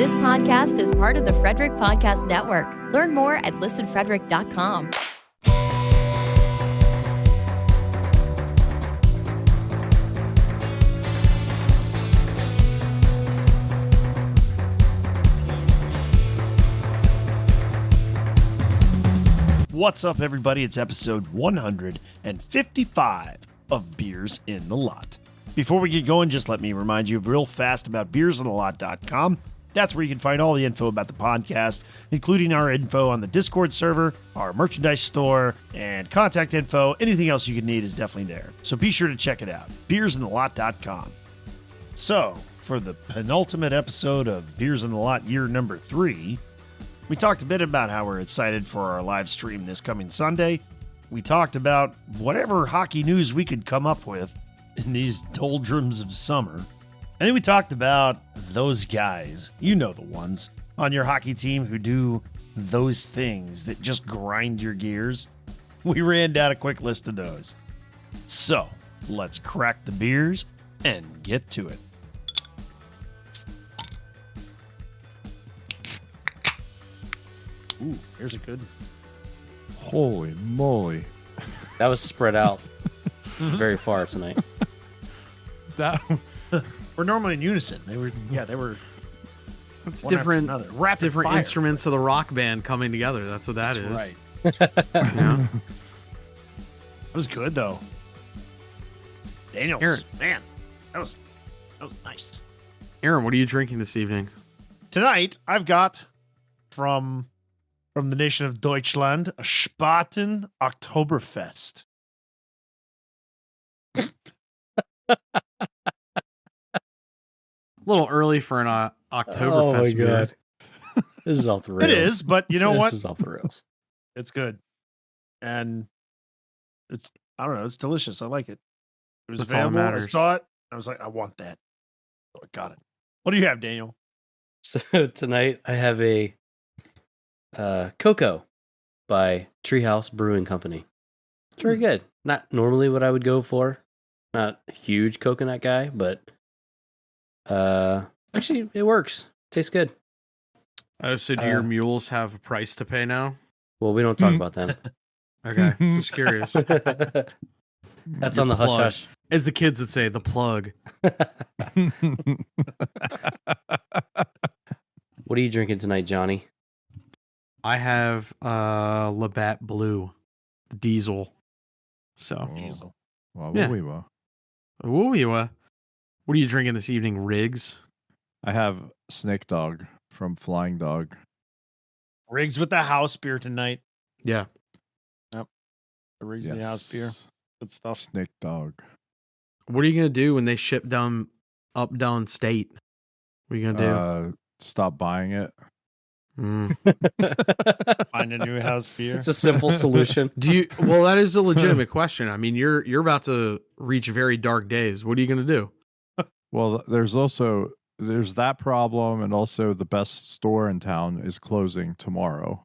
This podcast is part of the Frederick Podcast Network. Learn more at listenfrederick.com. What's up, everybody? It's episode 155 of Beers in the Lot. Before we get going, just let me remind you real fast about beersinTheLot.com. That's where you can find all the info about the podcast, including our info on the Discord server, our merchandise store, and contact info. Anything else you can need is definitely there. So be sure to check it out. beersinTheLot.com. So, for the penultimate episode of Beers in the Lot year number 3, we talked a bit about how we're excited for our live stream this coming Sunday. We talked about whatever hockey news we could come up with in these doldrums of summer. And then we talked about those guys, you know the ones, on your hockey team who do those things that just grind your gears. We ran down a quick list of those. So, let's crack the beers and get to it. Ooh, here's a good. Holy moly. That was spread out very far tonight. That We're normally in unison. They were. It's one different, after another. Rapid different fire. instruments of the rock band coming together. That's what that That's is. right. Yeah. That was good though. Daniels, Aaron. man, that was nice. Aaron, what are you drinking this evening? Tonight I've got from the nation of Deutschland a Spaten Oktoberfest. A little early for an Oktoberfest. Oh my beer. god. This is off the rails. It is, but you know this what? This is off the rails. It's good, and I don't know. It's delicious. I like it. It was That's all that available. I matters. saw it. I was like, I want that. So I got it. What do you have, Daniel? So tonight I have a Cocoa by Treehouse Brewing Company. It's very good. Not normally what I would go for. Not a huge coconut guy, but actually it works. Tastes good. Oh, so do your mules have a price to pay now? Well, we don't talk about them. Okay, just curious. That's on the hush plug. hush. As the kids would say, the plug. What are you drinking tonight, Johnny? I have Labatt Blue, the diesel. So, Diesel. Wow, Yeah. wow. ooh, what are you drinking this evening, Riggs? I have Snake Dog from Flying Dog. Riggs with the house beer tonight. Yeah. The Riggs with the house beer. Good stuff. Snake Dog. What are you gonna do when they ship down state? What are you gonna do? Stop buying it. Mm. Find a new house beer. It's a simple solution. Well, that is a legitimate question. I mean, you're about to reach very dark days. What are you gonna do? Well, there's that problem, and also the best store in town is closing tomorrow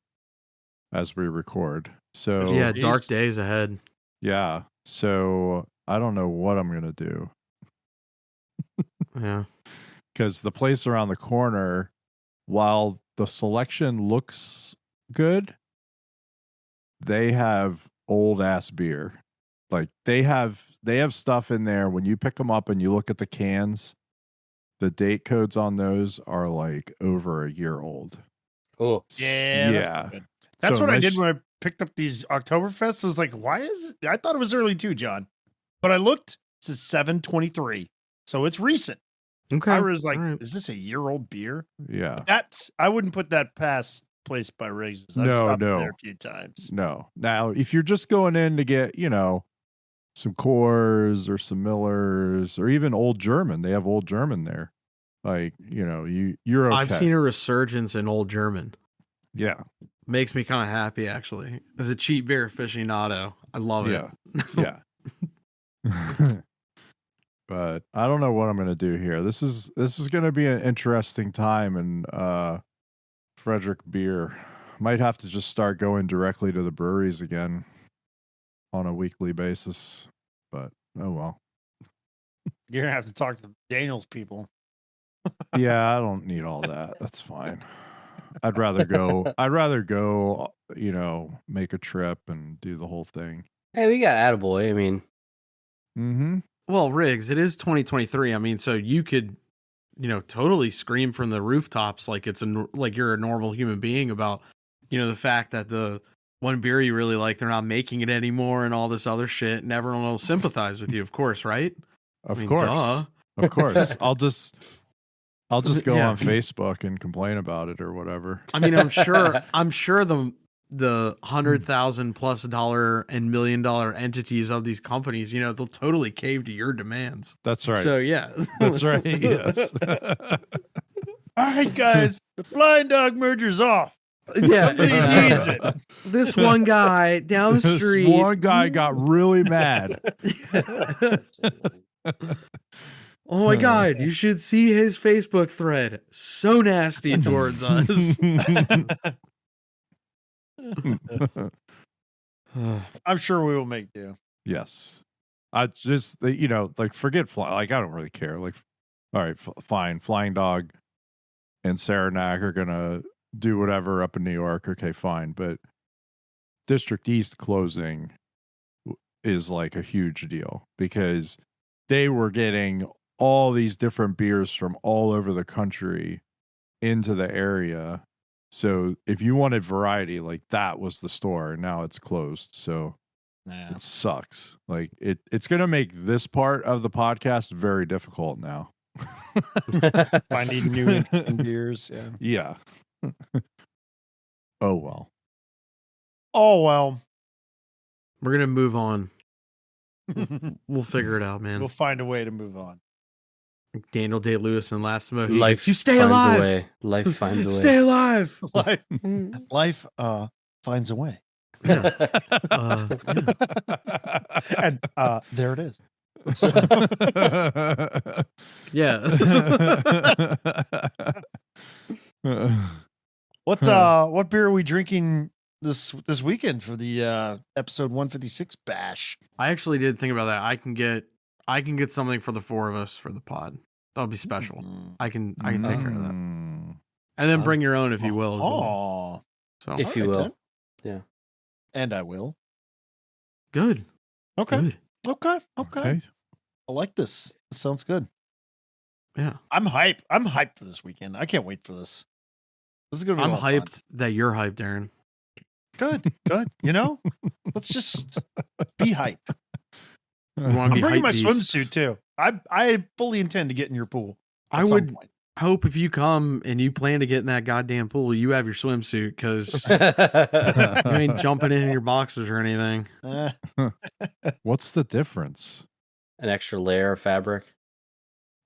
as we record. So Yeah, dark days ahead. yeah. So I don't know what I'm gonna do. Yeah. Because the place around the corner, while the selection looks good, they have old ass beer. Like they have stuff in there. When you pick them up and you look at the cans, the date codes on those are like over a year old. Oh, Yeah. That's good. That's So what I unless- did when I picked up these Oktoberfests. I was like, why is it? I thought it was early too, John. But I looked, it says 7/23. So it's recent. Okay. I was like, All right. is this a year-old beer? Yeah. I wouldn't put that past place by Riggs. I've No, stopped no. there a few times. No. Now, if you're just going in to get, some Coors or some Millers or even Old German, they have Old German there. Like, you're okay. I've seen a resurgence in Old German. Yeah. Makes me kind of happy, actually. As a cheap beer aficionado, I love it. Yeah. Yeah. But I don't know what I'm going to do here. This is going to be an interesting time in Frederick beer. Might have to just start going directly to the breweries again on a weekly basis. But oh well. You're gonna have to talk to Daniel's people. Yeah, I don't need all that. That's fine. I'd rather go. I'd rather go. Make a trip and do the whole thing. Hey, we got Attaboy. I mean, Mm-hmm. Well, Riggs, it is 2023. I mean, so you could, totally scream from the rooftops like like you're a normal human being about, the fact that the one beer you really like, they're not making it anymore and all this other shit, and everyone will sympathize with you, of course, right? Of I mean, course. duh. Of course. I'll just go Yeah. on Facebook and complain about it or whatever. I mean, I'm sure the $100,000+ and $1 million entities of these companies, they'll totally cave to your demands. That's right. So yeah, That's right. Yes. All right, guys, the Flying Dog merger's off. yeah. Somebody needs it. This one guy down the This street. one guy got really mad. Oh my God, you should see his Facebook thread. So nasty towards us. I'm sure we will make do. Yes. I just, forget fly. Like, I don't really care. Like, all right, fine. Flying Dog and Saranac are going to do whatever up in New York. Okay, fine. But District East closing is like a huge deal because they were getting all these different beers from all over the country into the area. So if you wanted variety, like that was the store, and now it's closed. So it sucks. Like it's going to make this part of the podcast very difficult now. Finding new interesting beers. Yeah. Yeah. Oh, well. Oh, well. We're gonna move on. We'll figure it out, man. We'll find a way to move on. Daniel Day-Lewis and Last Smoke. life You stay finds alive. a way. Life finds a way. Stay alive. Life finds a way. Yeah. And there it is. Yeah. What beer are we drinking this weekend for the episode 156 bash? I actually did think about that. I can get something for the four of us for the pod. That'll be special. I can take care of that. And then bring your own if you will as well. Oh, So If you will. Yeah. and I will. good. Okay. Good. Okay. Okay. I like this. This sounds good. Yeah. I'm hyped. I'm hyped for this weekend. I can't wait for this. This is gonna be. I'm a lot of fun. hyped that you're hyped, Aaron. Good. Let's just be hyped. You want to I'm be bringing hype my beasts. swimsuit too. I fully intend to get in your pool. I at some would point. hope if you come and you plan to get in that goddamn pool, you have your swimsuit because you ain't jumping in your boxers or anything. What's the difference? An extra layer of fabric.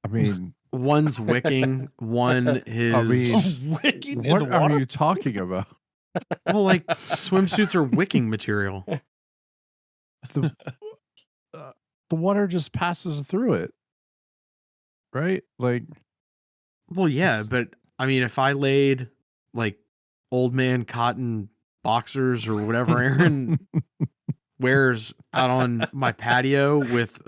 I mean, One's wicking, one is Wicking in what the water? are you talking about? well, like swimsuits are wicking material. The water just passes through it, right? Like, Well, yeah, but I mean, if I laid like old man cotton boxers or whatever Aaron wears out on my patio with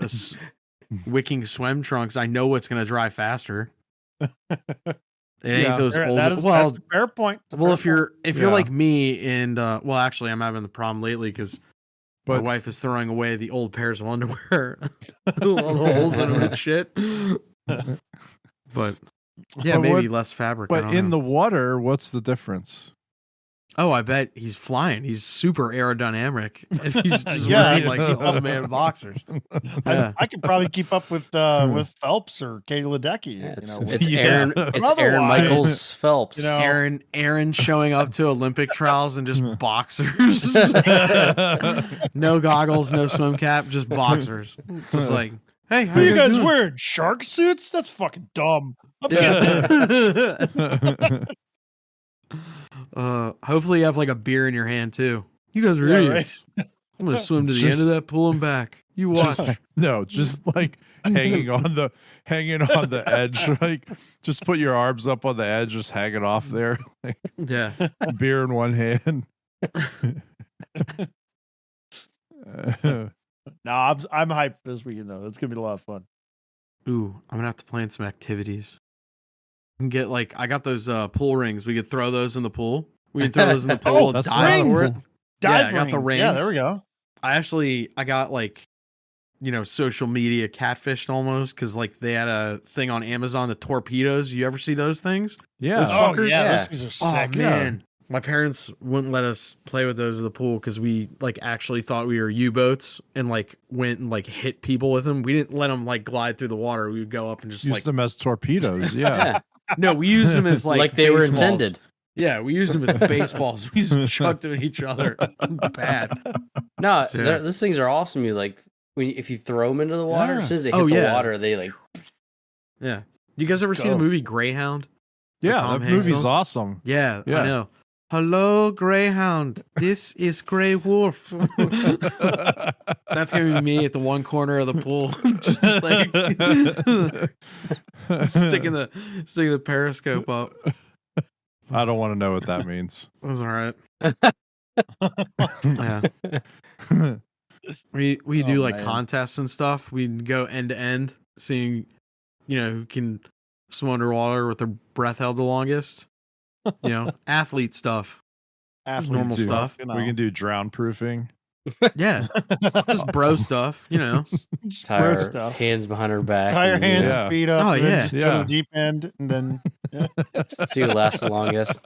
wicking swim trunks, I know what's going to dry faster. It ain't those old. That's a fair point. If you're Yeah. like me and well, actually, I'm having the problem lately because my but wife is throwing away the old pairs of underwear, all the holes in them and shit. But yeah, But maybe less fabric. I but don't in know. the water, what's the difference? Oh, I bet he's flying. He's super aerodynamic. If he's just Yeah. wearing like the old man boxers. Yeah. I could probably keep up with Phelps or Katie Ledecky. Yeah, it's with- it's Yeah. Aaron. It's Aaron Otherwise, Michaels Phelps. you know, Aaron showing up to Olympic trials and just boxers. No goggles, no swim cap, just boxers. Just like, hey, how What are you guys doing? wearing? Shark suits? That's fucking dumb. Yeah. Hopefully you have like a beer in your hand too. You guys are Yeah, idiots. I'm gonna swim to the end of that pool and back. You watch. Just like hanging on the edge. Like, just put your arms up on the edge, just hanging off there, like, Yeah. beer in one hand. No, I'm hyped for this weekend though. It's gonna be a lot of fun. Ooh, I'm gonna have to plan some activities. can get like I got those pool rings. We could throw those in the pool. We can throw those in the pool. that's dive for rings. it. Dive I got the rings. Yeah, there we go. I got like, social media catfished almost because like they had a thing on Amazon, the torpedoes. You ever see those things? Yeah. Those suckers? Yeah, those things are sick. Oh man, my parents wouldn't let us play with those in the pool because we like actually thought we were U-boats and like went and like hit people with them. We didn't let them like glide through the water. We would go up and just Use like them as torpedoes. Yeah. no, we used them as like they were baseballs. intended. Yeah, we used them as baseballs. We just chucked them at each other. Bad. No, So, yeah. those things are awesome. You like if you throw them into the water, as soon as they hit Oh, the yeah. water, they like. Yeah. You guys ever see the movie Greyhound? Yeah, Tom that Hanks movie's film? awesome. Yeah, Yeah. I know. Hello, Greyhound. This is Grey Wolf. That's gonna be me at the one corner of the pool, just like sticking the periscope up. I don't want to know what that means. That's all right. Yeah, we do like man. contests and stuff. We go end to end, seeing who can swim underwater with their breath held the longest. Athlete stuff. Normal do- stuff. We can do drown proofing. Yeah, just bro stuff. Tie our stuff. hands behind her back. Tie your and, hands Yeah. and feet up. Oh, and then yeah. just go to the deep end, and then See who lasts the longest.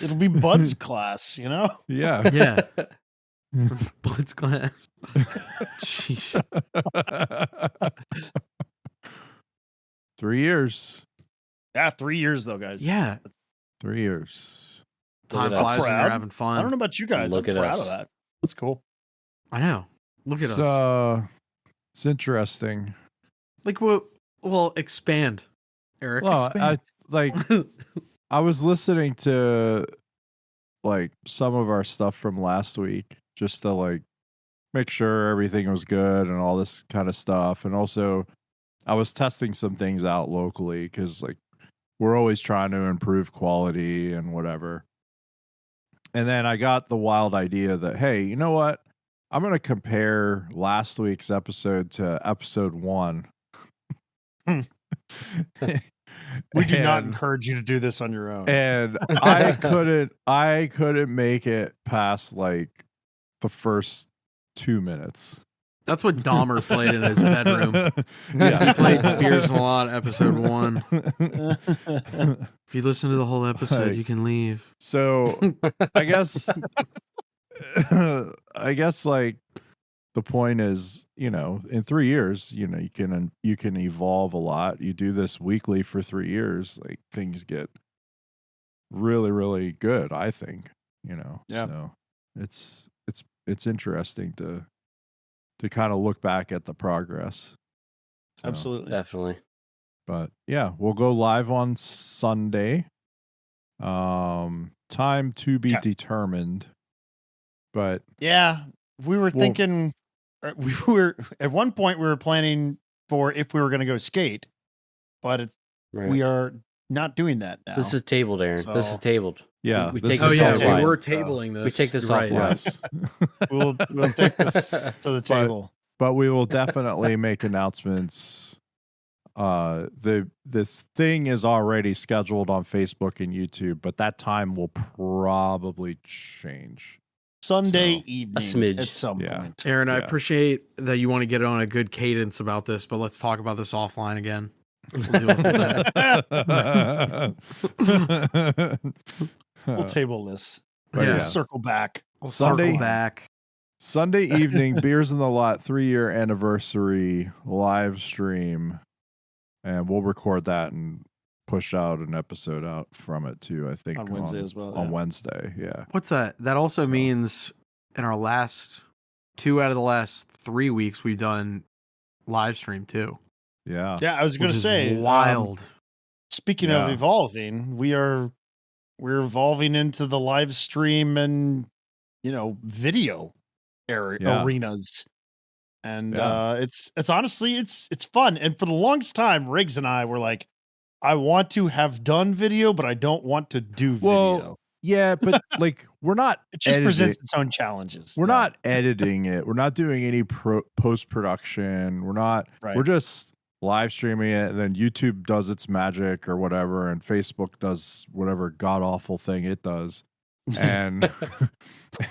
it'll be Bud's class. Yeah. Yeah, Blitz class. Sheesh. 3 years. Yeah, 3 years though, guys. Yeah, 3 years. time Look at flies us. when Proud. you're having fun. I don't know about you guys. Look I'm at proud us. of that. That's cool. I know. Look at us. It's interesting. Like, well, expand, Eric. Well, expand. I was listening to like some of our stuff from last week just to like make sure everything was good and all this kind of stuff. And also I was testing some things out locally because like we're always trying to improve quality and whatever. And then I got the wild idea that, hey, you know what? I'm going to compare last week's episode to episode 1. We do not And- encourage you to do this on your own. and I couldn't make it past like the first 2 minutes. That's what Dahmer played in his bedroom. Yeah. He played Beers and a Lot, episode 1. If you listen to the whole episode, Like- you can leave. So I guess like the point is, in 3 years, you can evolve a lot. You do this weekly for 3 years, like things get really, really good, I think, Yeah. So it's interesting to kind of look back at the progress. So, Absolutely. Definitely. But yeah, we'll go live on Sunday. Time to be Yeah. determined. But Yeah, we were thinking. We were at one point we were planning for if we were going to go skate, but Right. we are not doing that now. This is tabled, Aaron. This is So- tabled. yeah, We this take is this yeah, offline. we were tabling this. We take this You're right. offline. yes. we'll take this to the table. But we will definitely make announcements. This thing is already scheduled on Facebook and YouTube, but that time will probably change. Sunday So, evening smidge. at some Yeah. point. Aaron, I Yeah. appreciate that you want to get on a good cadence about this, but let's talk about this offline again. We'll deal with that. We'll table this. But Yeah. yeah. Circle back. We'll Sunday- circle back. Sunday evening, Beers in the Lot 3-year anniversary live stream, and we'll record that and push out an episode out from it too. I think On Wednesday as well, On yeah. Wednesday, yeah. What's that? That also So- means in our last 2 out of the last 3 weeks, we've done live stream too. Yeah. Yeah, I was going Which to is say, wild. speaking of Yeah. evolving, we're evolving into the live stream and video Yeah. arenas, and Yeah. it's honestly it's fun. And for the longest time, Riggs and I were like, I want to have done video, but I don't want to do video. Well, yeah, but like we're not It just editing. presents its own challenges. We're Yeah. not editing it. We're not doing any post production. We're not. Right. We're just live streaming it, and then YouTube does its magic or whatever, and Facebook does whatever god awful thing it does, and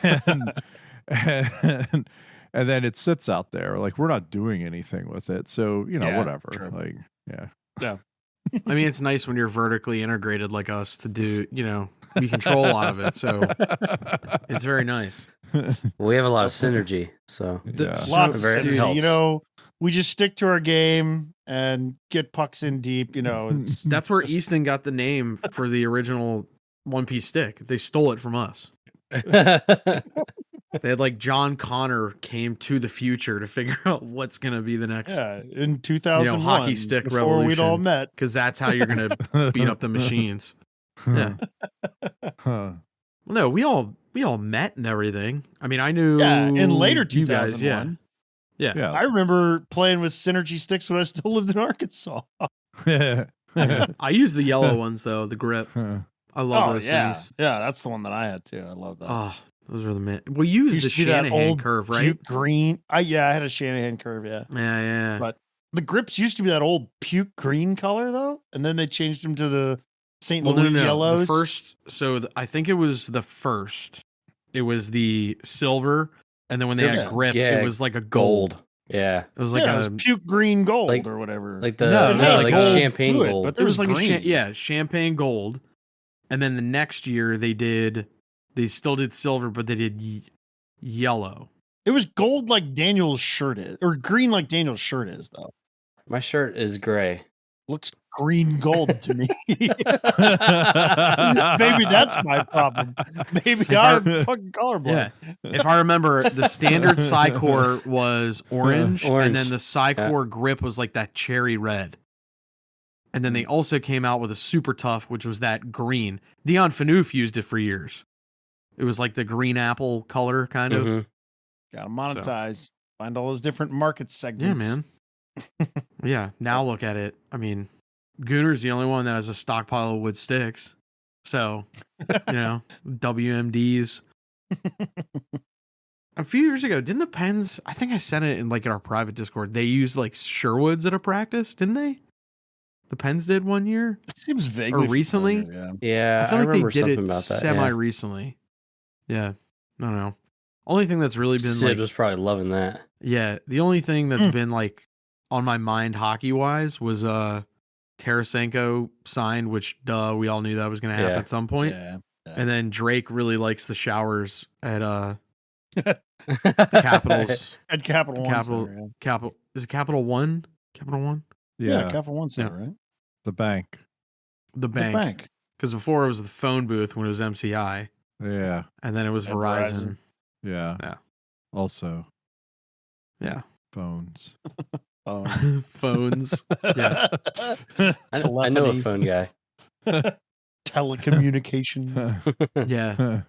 and, and and then it sits out there like we're not doing anything with it. So Yeah, whatever. true. Like I mean, it's nice when you're vertically integrated like us to do, we control a lot of it. So it's very nice. We have a lot of synergy, so Lots of very synergy. helps. We just stick to our game and get pucks in deep. It's That's where just- Easton got the name for the original One Piece stick. They stole it from us. They had like John Connor came to the future to figure out what's going to be the next, in 2001, hockey stick before we'd all revolution. met. because that's how you're going to beat up the machines. Yeah. Huh. Well, no, we all met and everything. I mean, I knew In later you 2001. guys. Yeah. Yeah. I remember playing with synergy sticks when I still lived in Arkansas. I use the yellow ones though, the grip. I love those things. Yeah, that's the one that I had too. I love that. Oh, those are the man. We used the Used to be that Shanahan old curve, right? puke green. I had a Shanahan curve. Yeah, Yeah. but the grips used to be that old puke green color though, and then they changed them to the St. Louis yellows. The first, I think it was the first. It was the silver, and then when they had grip, it was like a gold. Yeah, It was like it was puke green gold like- or whatever. like the No, it was like gold champagne fluid, gold. but it was like green. champagne gold. And then the next year they still did silver, but they did yellow. It was gold like Daniel's shirt is, or green like Daniel's shirt is though. My shirt is gray. Looks green gold to me. Maybe that's my problem. Maybe I'm fucking colorblind. Yeah. If I remember, the standard Psycore was orange, Orange. and then the Psycore grip was like that cherry red. And then they also came out with a super tough, which was that green. Dion Phaneuf used it for years. It was like the green apple color, kind of. Mhm. Gotta monetize. Find all those different market segments. Yeah, man. Yeah, now look at it. I mean, Gooner's the only one that has a stockpile of wood sticks. So, WMDs. A few years ago, didn't the Pens, I think I sent it in like in our private Discord, they used like Sherwoods at a practice, didn't they? The Pens did one year? It seems vaguely Or recently? familiar, Yeah, I feel like remember they did something it about that. semi-recently. Yeah, I don't know. Only thing that's really been Sid like, was probably loving that. yeah, the only thing that's been like on my mind hockey wise was Tarasenko signed, which we all knew that was going to happen Yeah. at some point. Yeah. And then Drake really likes the showers at Capitals. At Capital One Capital Center, yeah. Capital is it Capital One? Capital One? Yeah, Yeah, Capital One Center, right? the bank. The bank. The bank. Because before it was the phone booth when it was MCI, Yeah, and then it was And Verizon. yeah. Yeah. Also, Yeah. phones. Oh. Phones. Yeah. I know a Telephony. phone guy. Telecommunication. Yeah.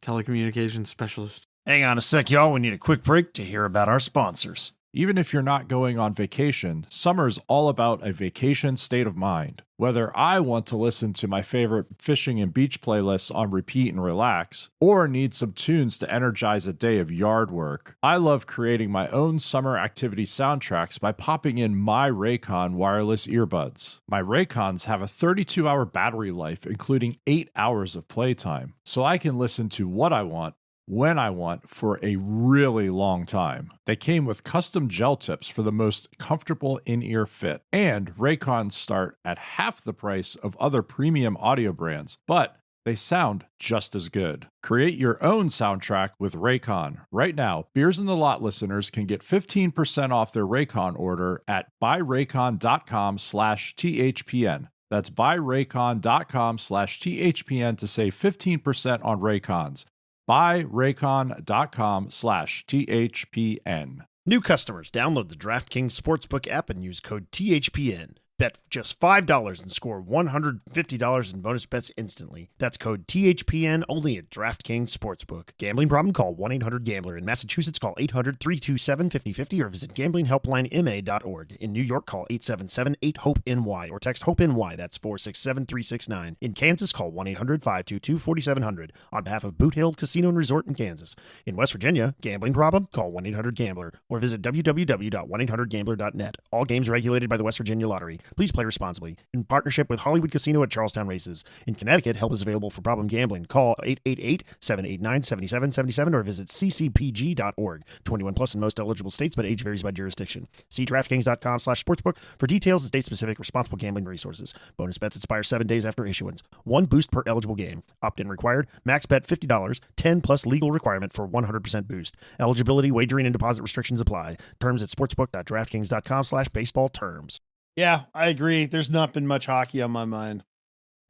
Telecommunications specialist. Hang on a sec, y'all. We need a quick break to hear about our sponsors. Even if you're not going on vacation, summer's all about a vacation state of mind. Whether I want to listen to my favorite fishing and beach playlists on repeat and relax, or need some tunes to energize a day of yard work, I love creating my own summer activity soundtracks by popping in my Raycon wireless earbuds. My Raycons have a 32-hour battery life, including 8 hours of playtime, so I can listen to what I want, when I want, for a really long time. They came with custom gel tips for the most comfortable in-ear fit, and Raycons start at half the price of other premium audio brands, but they sound just as good. Create your own soundtrack with Raycon. Right now, Beers in the Lot listeners can get 15% off their Raycon order at buyraycon.com/THPN. That's buyraycon.com/THPN to save 15% on Raycons. buyraycon.com/THPN. New customers, download the DraftKings Sportsbook app and use code THPN. Bet just $5 and score $150 in bonus bets instantly. That's code THPN only at DraftKings Sportsbook. Gambling problem? Call 1-800-GAMBLER. In Massachusetts, call 800-327-5050 or visit gamblinghelplinema.org. In New York, call 877-8-HOPE-NY or text HOPE-NY. That's 467-369. In Kansas, call 1-800-522-4700 on behalf of Boot Hill Casino and Resort in Kansas. In West Virginia, gambling problem? Call 1-800-GAMBLER or visit www.1800gambler.net. All games regulated by the West Virginia Lottery. Please play responsibly. In partnership with Hollywood Casino at Charlestown Races. In Connecticut, help is available for problem gambling. Call 888-789-7777 or visit ccpg.org. 21 plus in most eligible states, but age varies by jurisdiction. See DraftKings.com/sportsbook for details and state-specific responsible gambling resources. Bonus bets expire 7 days after issuance. One boost per eligible game. Opt-in required. Max bet $50. 10 plus legal requirement for 100% boost. Eligibility, wagering, and deposit restrictions apply. Terms at sportsbook.draftkings.com/baseball terms. Yeah, I agree. There's not been much hockey on my mind.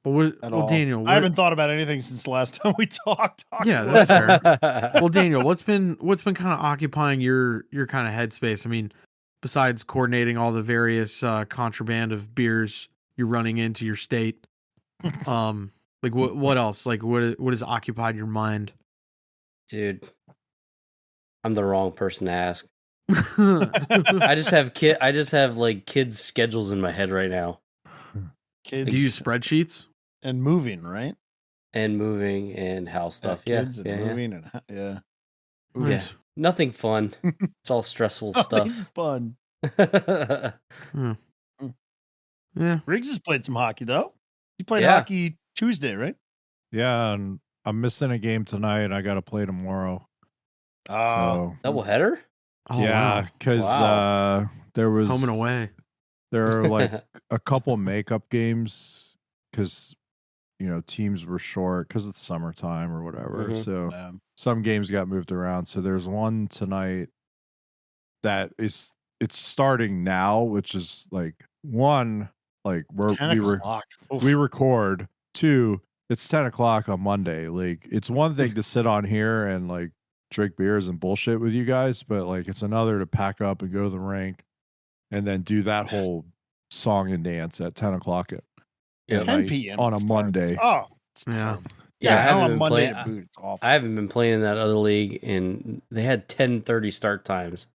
Well, Daniel, I haven't thought about anything since the last time we talked. Yeah, that's fair. Well, Daniel, what's been kind of occupying your kind of headspace? I mean, besides coordinating all the various contraband of beers you're running into your state, like what else? Like what has occupied your mind? Dude, I'm the wrong person to ask. I just have like kids' schedules in my head right now. Kids Do you use spreadsheets? and moving, right? And moving and house stuff. Yeah. Kids and moving and Yeah. Nice. Nothing fun. It's all stressful Nothing stuff. fun. Yeah. Riggs has played some hockey though. He played Yeah. hockey Tuesday, right? Yeah, and I'm missing a game tonight. I got to play tomorrow. So Double header? Oh, yeah, wow. because Wow. there was Home and away. There are like a couple makeup games because teams were short because it's summertime or whatever. Mhm. So some games got moved around. So there's one tonight that it's starting now, which is like one, like 10 o'clock. we record. Two, it's 10 o'clock on Monday. Like it's one thing to sit on here and like drink beers and bullshit with you guys, but like it's another to pack up and go to the rink and then do that whole song and dance at 10 o'clock at 10 night p.m. on a Monday. Oh, it's Yeah. terrible. Yeah, I on haven't a been Monday playing- to boot. It's awful. I haven't been playing in that other league, and they had 10:30 start times.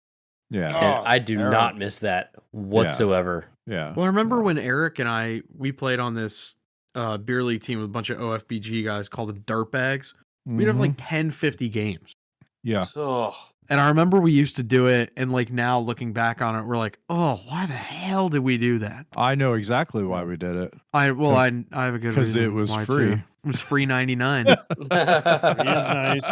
Yeah. And Oh, I do terrible. not miss that whatsoever. Yeah. Well, I remember when Eric and we played on this beer league team with a bunch of OFBG guys called the Dirtbags. We'd have like 10, 50 games. yeah. Oh, And I remember we used to do it, and like now looking back on it, we're like, oh, why the hell did we do that? I know exactly why we did it. I have a good 'Cause reason it was why, free. too. It was free 99. It is nice.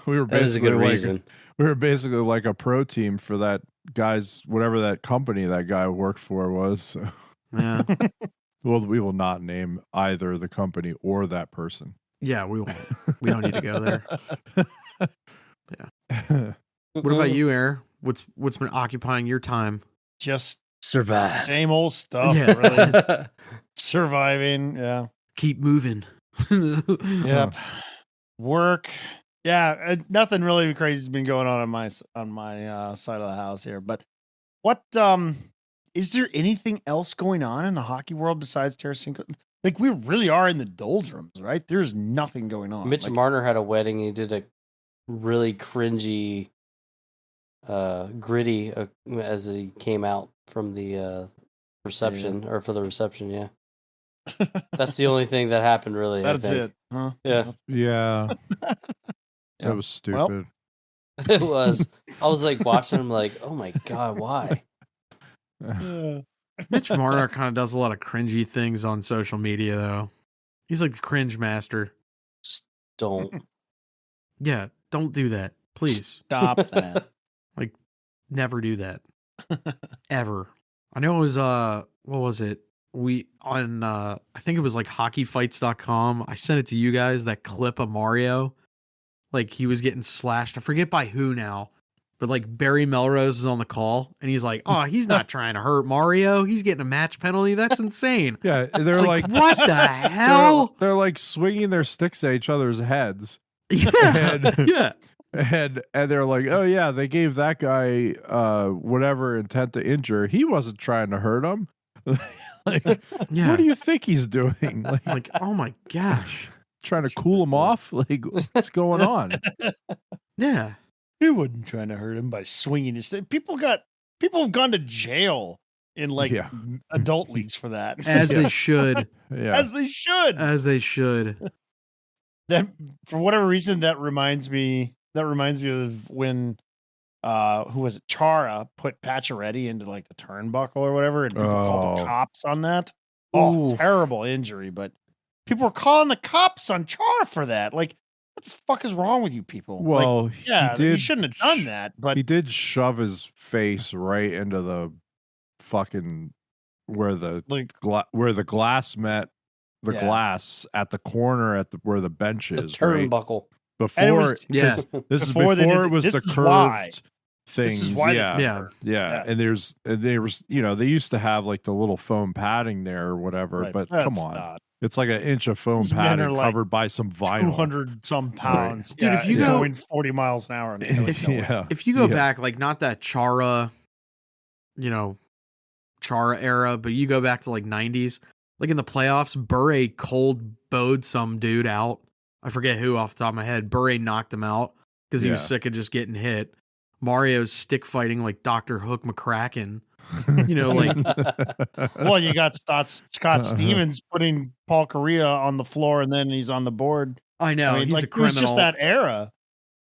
We were that is a good basically reason. we were basically like a pro team for that guy's whatever that company that guy worked for was. So. Yeah, Well, we will not name either the company or that person. yeah, we won't. We don't need to go there. What about you, Aaron? What's been occupying your time? Just Survive. same old stuff, Yeah. really. Surviving. Yeah. Keep moving. Yep. Work. Yeah. Nothing really crazy has been going on my side of the house here. But what is there anything else going on in the hockey world besides Tarasenko? Like we really are in the doldrums, right? There's nothing going on. Mitch Like, Marner had a wedding. He did a really cringy, gritty as he came out from the reception or for the reception. Yeah, that's the only thing that happened. Really, I that's think. it. Huh? Yeah, Yeah. Yeah. That was stupid. it was. I was like watching him, like, oh my god, why? Yeah. Mitch Marner kind of does a lot of cringy things on social media, though. He's like the cringe master. Just don't. Yeah, don't do that, please. Stop that. Never do that, ever. I know it was what was it? We on I think it was like hockeyfights.com. I sent it to you guys, that clip of Mario. Like he was getting slashed. I forget by who now. But like Barry Melrose is on the call and he's like, "Oh, he's not trying to hurt Mario. He's getting a match penalty. That's insane." Yeah, they're It's like, what the hell? They're like swinging their sticks at each other's heads. Yeah, And- yeah. And they're like, oh yeah, they gave that guy whatever intent to injure. He wasn't trying to hurt him. Like, Yeah. what do you think he's doing? Like, oh my gosh. Trying to cool him off? Like, what's going on? Yeah. He wasn't trying to hurt him by swinging his thing. People have gone to jail in like Yeah. adult leagues for that. As they should. Yeah. As they should. As they should. That for whatever reason that reminds me of when who was it? Chara put Pacioretty into like the turnbuckle or whatever, and people called the Oh. cops on that. Oh, Oof. terrible injury! But people were calling the cops on Chara for that. Like, what the fuck is wrong with you people? Well, like, yeah, he did. you shouldn't have done that. But He did shove his face right into the fucking where the like, where the glass met the Yeah. glass at the corner at where the bench The is, right? turnbuckle. And it Before, was- Yeah. 'cause this is Before they before did it was this the is why. curved things. this is why they Yeah. did Yeah. it. Yeah, Yeah. and there was, they used to have like the little foam padding there or whatever, Right, but that's come on, not. it's like an inch of foam These men are padding like covered by some vinyl. 200 some pounds. Dude, if you and go- going 40 miles an hour, and they're like, no way. Yeah, If you go yeah. back, like not that Chara, Chara era, but you go back to like 90s, like in the playoffs, Bure cold bowed some dude out. I forget who off the top of my head. Bure knocked him out because he was Yeah. sick of just getting hit. Mario's stick fighting like Dr. Hook McCracken. Like Well, you got Scott Stevens putting Paul Correa on the floor, and then he's on the board. I know I mean, he's like, a it was criminal. just that era.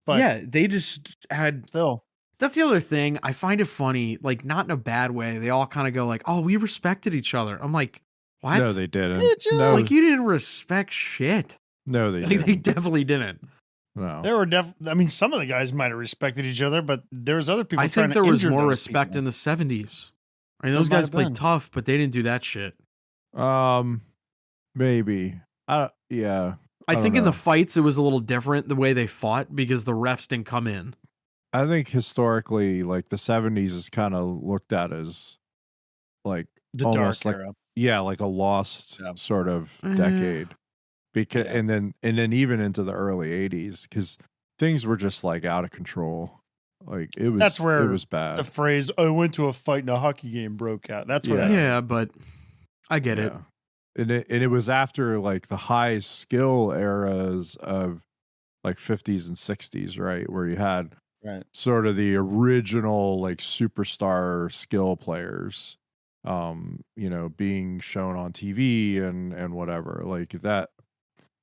But yeah, they just had. still, That's the other thing. I find it funny, like not in a bad way. They all kind of go like, "Oh, we respected each other." I'm like, "What? No, they didn't. Did you? No, Like you didn't respect shit." no, they Like, they didn't. definitely didn't. No. there were I mean, some of the guys might have respected each other, but there was other people. I trying think to there was injure more those respect people. in the 70s. I mean, There those might guys have played been. tough, but they didn't do that shit. Maybe. Yeah. I don't think in know. the fights it was a little different the way they fought because the refs didn't come in. I think historically, like the 70s is kind of looked at as like The almost dark like era. yeah, like a lost Yeah. sort of Eh. decade. Because Yeah. and then even into the early 80s, because things were just like out of control. Like it was That's where it was bad. The phrase "I went to a fight in a hockey game" broke out. That's where Yeah. that. Yeah, but I get it. Yeah. And it was after like the high skill eras of like 50s and 60s, right? Where you had Right. sort of the original like superstar skill players being shown on TV and whatever. Like that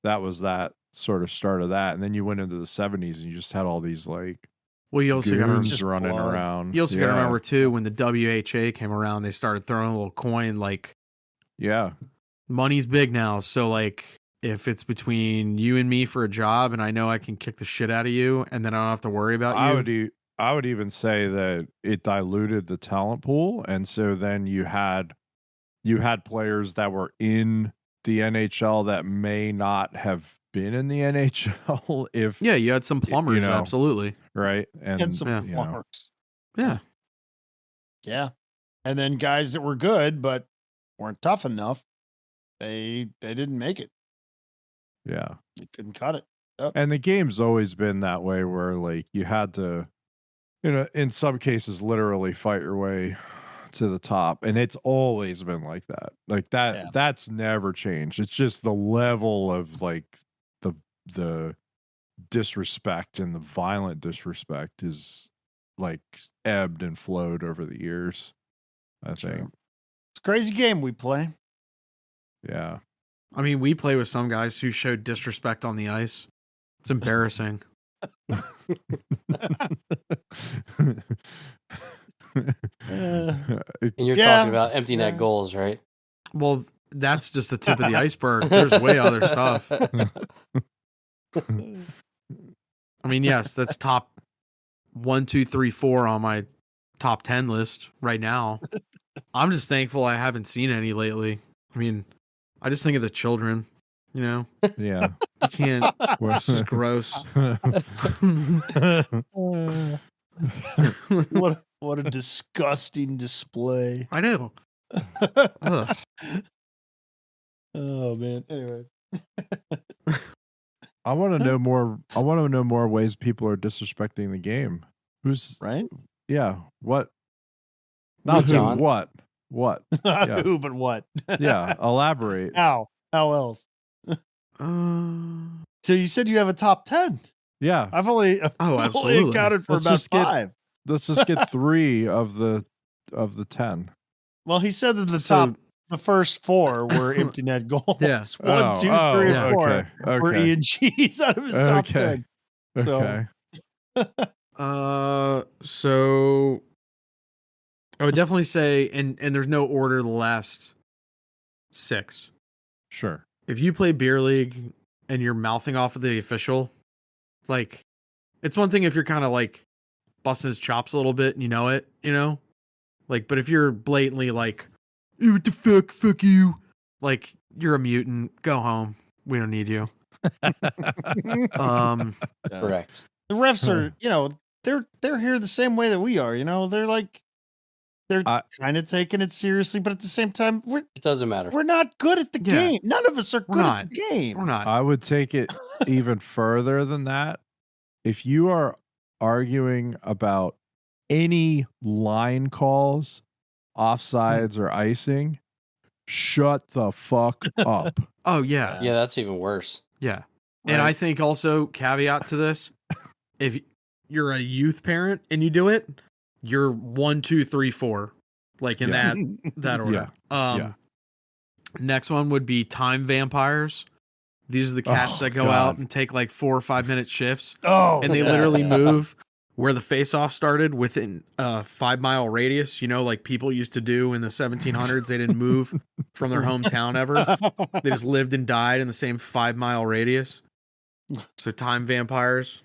was that sort of start of that. And then you went into the 70s and you just had all these like Well, you also got goons Just running blood. around. to Yeah. remember too when the WHA came around, they started throwing a little coin like Yeah. money's big now. So like if it's between you and me for a job and I know I can kick the shit out of you and then I don't have to worry about you. I would even say that it diluted the talent pool, and so then you had players that were in the NHL that may not have been in the NHL if Yeah, you had some plumbers, know, absolutely. right, and And some Yeah. you know, marks. Yeah. Yeah. And then guys that were good but weren't tough enough, they didn't make it. yeah. They couldn't cut it. And the game's always been that way where like you had to, in some cases literally fight your way to the top. And it's always been like that. Like that Yeah. that's never changed. It's just the level of like the disrespect and the violent disrespect is like ebbed and flowed over the years, I think. It's a crazy game we play. Yeah. I mean, we play with some guys who showed disrespect on the ice. It's embarrassing. Uh, And you're Yeah, talking about empty net yeah. goals, right? Well, that's just the tip of the iceberg. There's way other stuff. I mean, yes, that's top 1, 2, 3, 4 on my top 10 list right now. I'm just thankful I haven't seen any lately. I mean, I just think of the children, Yeah. You can't. It's just gross. what a disgusting display. I know. Ugh. Oh man. Anyway. I want to know more. I want to know more ways people are disrespecting the game. Who's Right? yeah? What? Me, Not who, John. what? What? Yeah. Who, but what? Yeah, elaborate. How? How else? So you said you have a top 10. Yeah. I've only absolutely. accounted for Let's about just get- 5. Let's just get 3 of the 10. Well, he said that So- the first 4 were empty net goals. Yeah. 1, 2, 3, and 4 okay. were Okay. ENGs out of his top Okay. 10. So- Okay. So I would definitely say, and there's no order the last 6. Sure. If you play beer league and you're mouthing off of the official, like, it's one thing if you're kind of like busting his chops a little bit and you know it, like, but if you're blatantly like, "Hey, what the fuck you," like, you're a mutant, go home, we don't need you. Correct. The refs are, they're here the same way that we are. They're like, they're kind of taking it seriously, but at the same time, It doesn't matter. we're not good at the Yeah. game. None of us are good at the game. We're not. I would take it even further than that. If you are arguing about any line calls, offsides or icing, shut the fuck up. Oh yeah. Yeah, that's even worse. Yeah. And I think also, caveat to this, if you're a youth parent and you do it, you're 1, 2, 3, 4, like in that order. Yeah. Next one would be time vampires. These are the cats that go out and take like 4 or 5 minute shifts, and they literally move where the face-off started within a 5-mile radius. Like people used to do in the 1700s. They didn't move from their hometown ever. They just lived and died in the same 5-mile radius. So time vampires.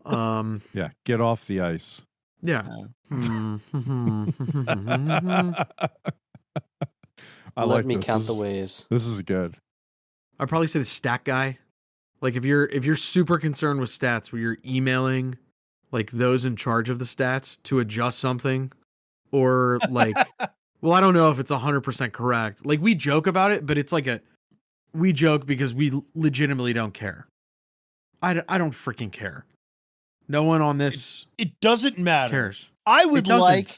Yeah, get off the ice. Yeah. Let me count the ways. This is good. I'd probably say the stat guy. Like if you're super concerned with stats, where you're emailing like those in charge of the stats to adjust something, or like, well, I don't know if it's 100% correct. Like we joke about it, but it's like we joke because we legitimately don't care. I don't freaking care. No one on this It doesn't matter. cares. I would It doesn't. like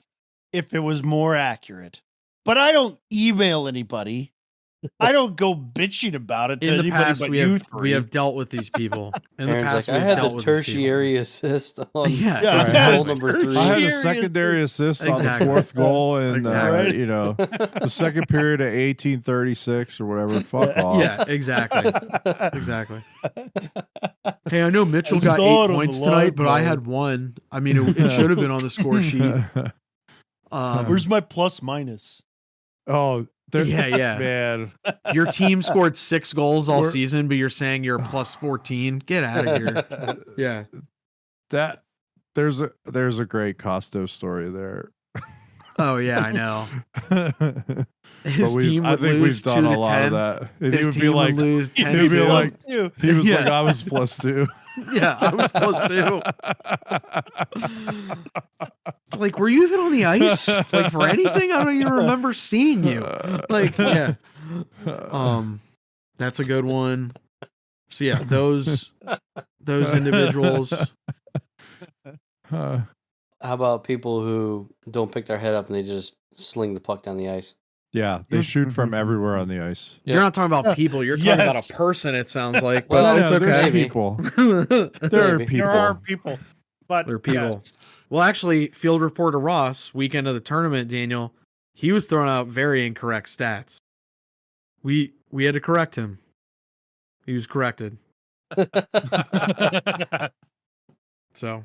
if it was more accurate, but I don't email anybody. I don't go bitching about it to In the anybody past, but we you have three. dealt with these people. In the Aaron's past, like, I we've had dealt the with these people. tertiary assist on Yeah, Yeah, exactly. goal number 3. I had a Serious. secondary assist on the Exactly. 4th goal in Exactly. the second period of 1836 or whatever. Fuck off. Yeah, exactly. Exactly. Hey, I know Mitchell got saw it 8 on points the tonight, but I live had 1. I mean, it should have been on the score sheet. Where's my plus minus? Oh, Yeah. man. Your team scored 6 goals all We're- season, but you're saying you're plus 14. Get out of here. Yeah. That there's a great Costo story there. Oh yeah, I know. But His team would I think lose we've done 2 a to lot 10. of that. And His he would team be like, would lose 10 he'd be to like, he was Yeah. like, I was plus 2. Yeah, I was plus 2. Like, were you even on the ice? Like for anything? I don't even remember seeing you. Like, yeah. That's a good one. So yeah, those individuals. Uh, How about people who don't pick their head up and they just sling the puck down the ice? yeah, they shoot from everywhere on the ice. You're not talking about people. You're talking about Yes. a person. It sounds like, Well, but it's yeah, there's okay. Maybe. people. There There are Maybe. people. There are people, but are people. yes. Well, actually, field reporter Ross, weekend of the tournament, Daniel, he was throwing out very incorrect stats. We had to correct him. He was corrected. So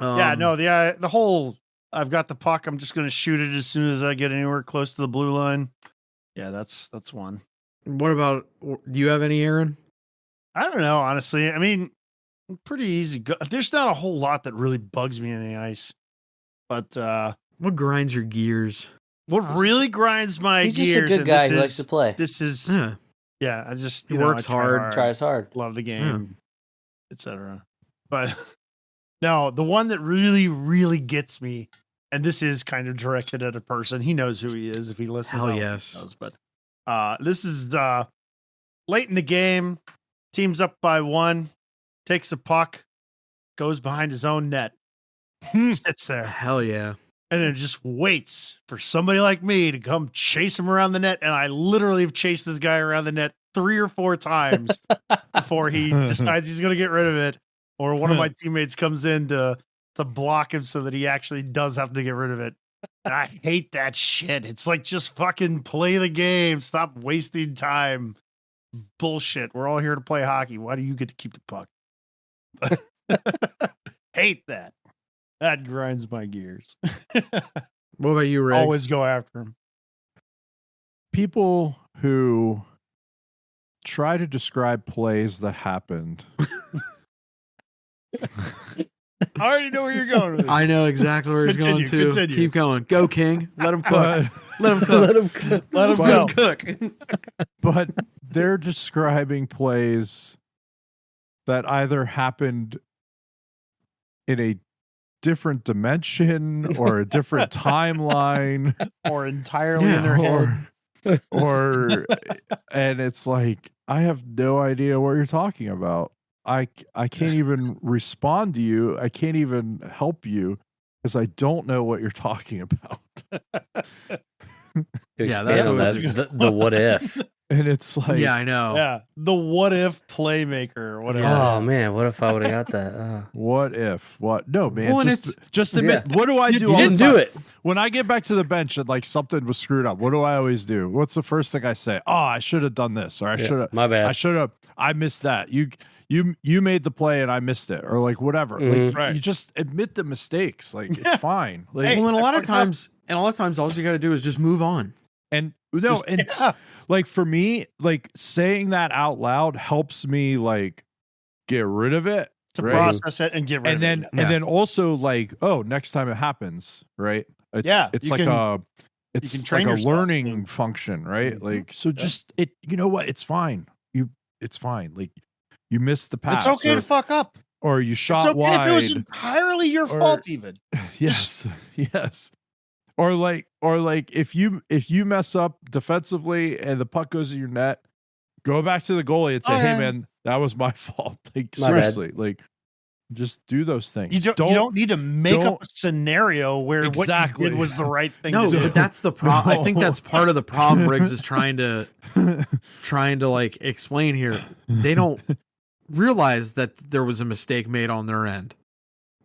Yeah, no, the whole I've got the puck, I'm just going to shoot it as soon as I get anywhere close to the blue line. Yeah, that's one. What about? Do you have any, Aaron? I don't know, honestly. I mean, pretty easy. There's not a whole lot that really bugs me in the ice, but What grinds your gears? what really grinds my He's gears? just a good and guy this who likes is- to play. This is Yeah, I just He you know, works I try hard. Tries hard. love the game, etc. But no, the one that really gets me, and this is kind of directed at a person. He knows who he is if he listens. Hell I don't know if yes. he knows, but this is late in the game. Team's up by 1, takes a puck, goes behind his own net, sits there, hell yeah. and then just waits for somebody like me to come chase him around the net. And I literally have chased this guy around the net 3 or 4 times before he decides he's going to get rid of it, or one of my teammates comes in to block him so that he actually does have to get rid of it. And I hate that shit. It's like, just fucking play the game. Stop wasting time. Bullshit. We're all here to play hockey. Why do you get to keep the puck? Hate that. That grinds my gears. What about you, Riggs? Always go after him. People who try to describe plays that happened. I already know where you're going with this. I know exactly where he's going to. Continue. Keep going. Go, King. Let him cook. Let him cook. Let him cook. Let him Let him go. cook. But they're describing plays that either happened in a different dimension or a different timeline, Or entirely in their head. or and it's like, I have no idea what you're talking about. I can't even respond to you. I can't even help you because I don't know what you're talking about. Yeah, Expand that's on always that. The what if? And it's like, Yeah, I know. Yeah. The what if playmaker or whatever. Oh man, what if I would have got that? what if? What? No, man. Well, and just admit. Yeah. What do I do? You all the didn't time? do it. When I get back to the bench and like something was screwed up, what do I always do? What's the first thing I say? Oh, I should have done this, or I Yeah, should have. my bad. I should have. I missed that. You made the play and I missed it, or like whatever. Mhm. Like Right. you just admit the mistakes. Like Yeah. it's fine. Like Hey, Well, and a I lot of fucked up. times, all you got to do is just move on. and no, and it's, like for me, like saying that out loud helps me like get rid of it. To right? process it and get rid And of then it. and then also like, oh, next time it happens, right? It's Yeah, it's you like can- it's can train like a yourself learning to- function, right? Mhm. Like so just it, you know what? It's fine. It's fine. Like you missed the pass. It's okay or, to fuck up. or you It's shot okay wide. if it was entirely your or- fault, even. Yes. Yes. Or like if you mess up defensively and the puck goes in your net, go back to the goalie and say, Oh, "Hey yeah. man, that was my fault." Like My bad. seriously, like just do those things. You don't need to make up don't- a scenario where Exactly. what you did was the right thing No, to do. but that's the problem. I think No. that's part of the problem Riggs is trying to like explain here. They don't realize that there was a mistake made on their end.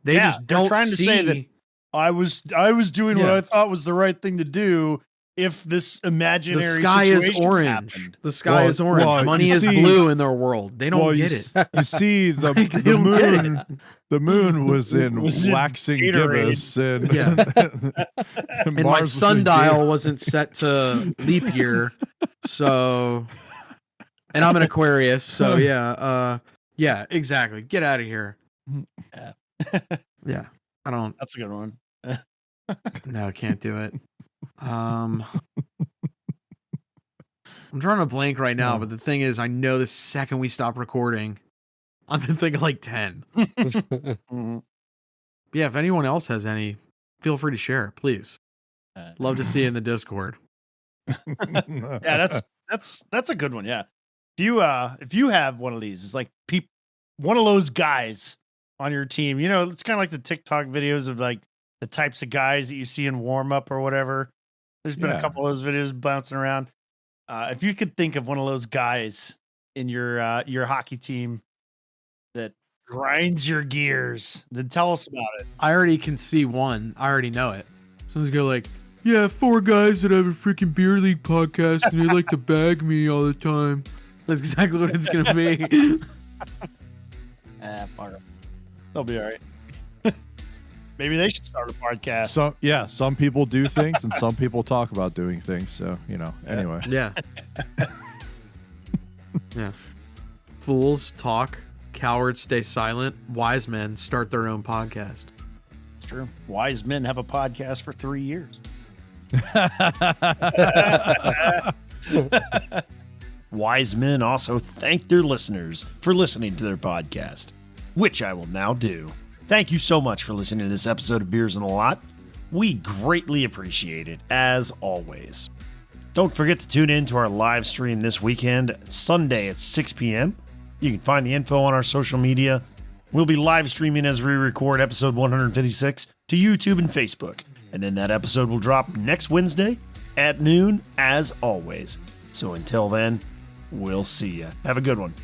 They Yeah, just they're don't trying to see. say that I was doing what Yeah. I thought was the right thing to do. If this imaginary the sky is situation orange. happened. The sky Well, is orange. well, Money you is see- blue in their world. They don't Well, get it. You see the Like, they the don't get it. moon. The moon was in Was in waxing Gatorade. gibbous, and Yeah. and And my Mars was in sundial wasn't set to leap year, so. And I'm an Aquarius, so yeah, exactly. Get out of here. Yeah. Yeah, I don't. That's a good one. No, I can't do it. I'm drawing a blank right now, but the thing is, I know the second we stop recording, I'm gonna think of like 10. Mhm. Yeah, if anyone else has any, feel free to share, please. Love to see it in the Discord. Yeah, that's a good one. Yeah, if you have one of these, it's like one of those guys on your team. You know, it's kind of like the TikTok videos of like the types of guys that you see in warm up or whatever. There's been a Yeah. couple of those videos bouncing around. If you could think of one of those guys in your hockey team that grinds your gears, then tell us about it. I already can see one. I already know it. Someone's go like, yeah, 4 guys that have a freaking beer league podcast and they like to bag me all the time. That's exactly what it's gonna be. Fuck 'em. They'll be all right. Maybe they should start a podcast. Some people do things and some people talk about doing things. So, anyway. Yeah. Yeah. Fools talk, cowards stay silent, wise men start their own podcast. It's true. Wise men have a podcast for 3 years. Wise men also thank their listeners for listening to their podcast, which I will now do. Thank you so much for listening to this episode of Beers in the Lot. We greatly appreciate it, as always. Don't forget to tune in to our live stream this weekend, Sunday at 6 p.m. You can find the info on our social media. We'll be live streaming as we record episode 156 to YouTube and Facebook. And then that episode will drop next Wednesday at noon, as always. So until then, we'll see ya. Have a good one.